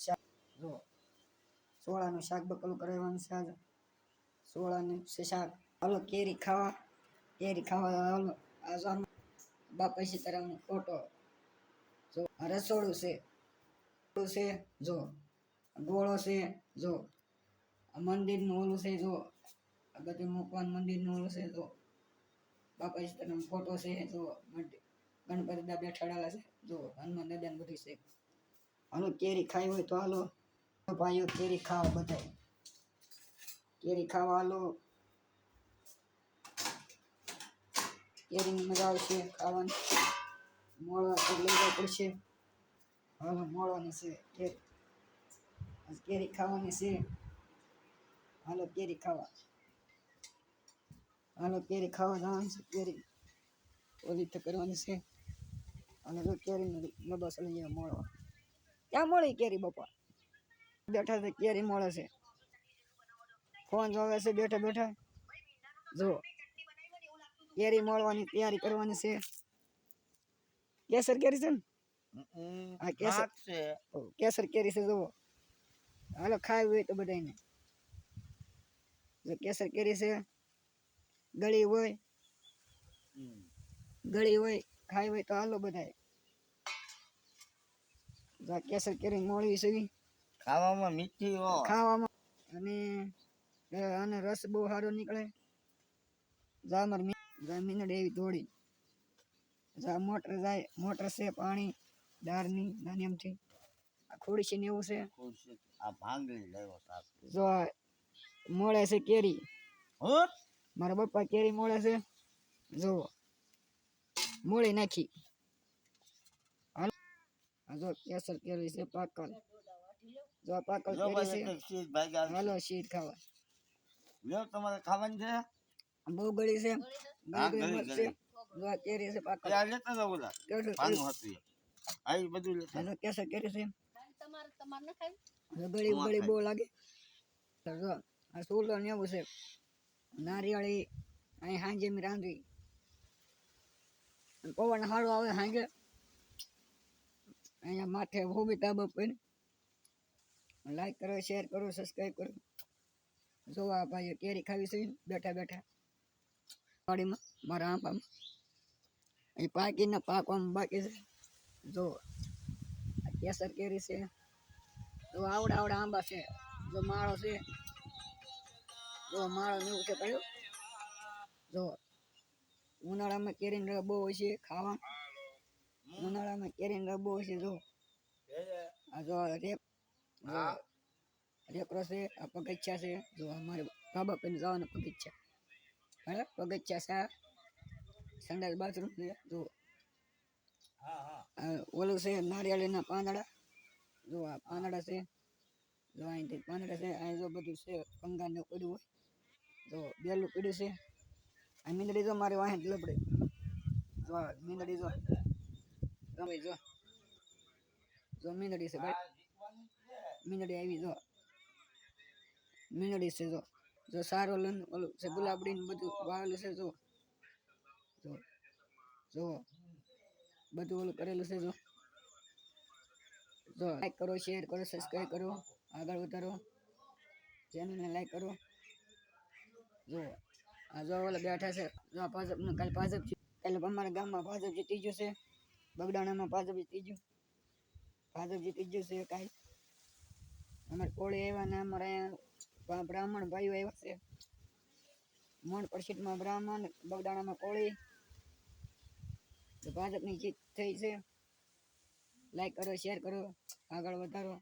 શાક જો સોળાનું શાક બકલું કરવાનું છે આજે સોળાનું શાક. હાલો કેરી ખાવા હાલો આ બાપા સીતારામનો ફોટો જો રસોડું છે જો ગોળો છે જો મંદિરનું ઓલું છે જો આ બધું મૂકવાનું મંદિરનું ઓલું છે જો બાપા સીતારામનો ફોટો છે જો ગણપતિ દાદા બેઠાડેલા છે જો હનુમાન દાદાને બધું છે. હાલો કેરી ખાઈ હોય તો હાલો ભાઈઓ કેરી ખાવા બધાય કેરી ખાવા હાલો. કેરીની મજા આવશે ખાવાની મોળવા તો લેવા પડશે. હાલો મોળવાની છે કેરી ખાવાની છે. હાલો કેરી ખાવા જવાનું છે કેરી ઓલી તો કરવાની છે. અને જો કેરીનો લબાસ લઈ મોળવા ક્યાં મળી કેરી બાપા બેઠા છે કેરી મળે છે ફોન જોવે છે બેઠા બેઠા જો કેરી મળવાની તૈયારી કરવાની છે. કેસર કેરી છે ને હા કેસર કેરી છે જુઓ હાલો ખાવી હોય તો બધાને જો કેસર કેરી છે ગળી હોય ખાવી હોય તો હાલો બધાય કેસર કેરી મોળવી છે ખાવામાં મીઠી ખાવામાં અને રસ બહુ સારો નીકળે. મીનડ એવી તોડી મોટર છે પાણી દારની નાની આ ખોડી છે ને એવું છે. જો મળે છે કેરી મારા પપ્પા કેરી મળે છે જો મોળી નાખી. જો કેસર કેરી છે પાકલ જો પાકલ કેરી છે હાલો શીત ખાવા તમારે ખાવાની છે બહુ ગળી છે જો કેરી છે પાકલ કેસર કેરી છે ગળી બહુ લાગે. જો આ સુલો ને એવું છે નારિયેળી અહીં હાંજે રાંધવી પવન સારું આવે હાંજે અહીંયા માથે હોબી તાબા પર લાઈક કરો શેર કરો સબસ્ક્રાઈબ કરો. જોવા ભાઈઓ કેરી ખાવી છે બેઠા બેઠા વાડીમાં મારા આંબામાં અહીં પાકીને પાકવામાં બાકી છે. જો કેસર કેરી છે જો આવડા આંબા છે જો માળો છે જો માળો એવું છે પડ્યો જો ઉનાળામાં કેરીનો રસ બહુ હોય છે ખાવા ઉનાળામાં કેરીનો રસ બહુ હોય છે. જો આ જો રેપરો છે આ પગથિયા છે જો અમારે ધાબા પર જવાના પગથિયા છે સંડાસ બાથરૂમ છે. જો ઓલું છે નારિયેળીના પાંદડા જો આ પાંદડા છે જો અહીંથી પાંદડા છે અહીં જો બધું છે કંગાને પડ્યું હોય જો બેલું પડ્યું છે. આ મીંદડી જો મારી વાહે લબડે જો મીંદડી જો મીંદડી છે ભાઈ મીંદડી આવી જો મીંદડી છે જો સારો લન ઓલું છે ગુલાબડી ને બધું વાવેલું છે. જો બધું ઓલું કરેલું છે. જો લાઈક કરો શેર કરો સબસ્ક્રાઈબ કરો આગળ વધારો ચેનલને લાઈક કરો. જો આ જો ઓલા બેઠા છે જો ભાજપનું કાલે અમારા ગામમાં ભાજપ જીતી ગયું છે. બગડાણામાં ભાજપ જીતી ગયું છે. કાલે અમારે કોળી આવ્યા ને અમારે બ્રાહ્મણ ભાઈઓ આવ્યા છે. મોણ પ્રસિદ્ધમાં બ્રાહ્મણ બગડાણામાં કોળી ભાજપની જીત થઈ છે. લાઈક કરો શેર કરો આગળ વધારો.